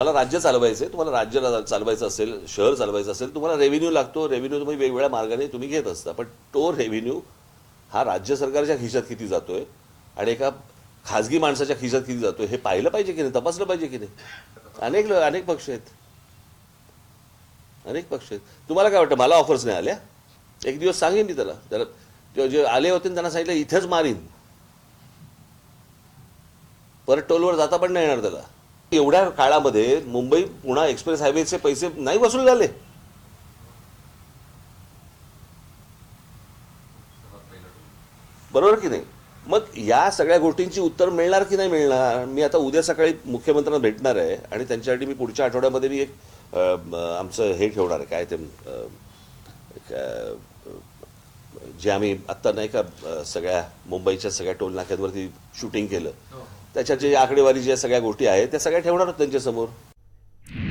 तुम्हाला राज्य चालवायचं आहे, तुम्हाला राज्य चालवायचं असेल, शहर चालवायचं असेल, तुम्हाला रेव्हेन्यू लागतो. रेव्हेन्यू तुम्ही वेगवेगळ्या मार्गाने तुम्ही घेत असता, पण तो रेव्हेन्यू हा राज्य सरकारच्या खिशात किती जातोय आणि एका खाजगी माणसाच्या खिशात किती जातोय हे पाहिलं पाहिजे की नाही, तपासलं पाहिजे की नाही. अनेक पक्ष आहेत, अनेक पक्ष आहेत. तुम्हाला काय वाटतं मला ऑफर्स नाही आल्या? एक दिवस सांगेन मी त्याला जे आले होते त्यांना सांगितलं इथेच मारीन, परत टोलवर जाता पण नाही येणार त्याला. एवढ्या काळामध्ये मुंबई पुणा एक्सप्रेस हायवेचे पैसे नाही वसूल झाले. बरोबर की नाही? मग या सगळ्या गोष्टींची उत्तर मिळणार की नाही मिळणार? मी आता उद्या सकाळी मुख्यमंत्र्यांना भेटणार आहे आणि त्यांच्यासाठी मी पुढच्या आठवड्यामध्ये मी एक आमचं हे ठेवणार आहे, काय ते जे आम्ही आत्ता नाही का सगळ्या मुंबईच्या सगळ्या टोल नाक्यांवरती शूटिंग केलं, त्याच्या जे आकडेवारी ज्या सगळ्या गोष्टी आहेत त्या सगळ्या ठेवणार आहोत त्यांच्यासमोर.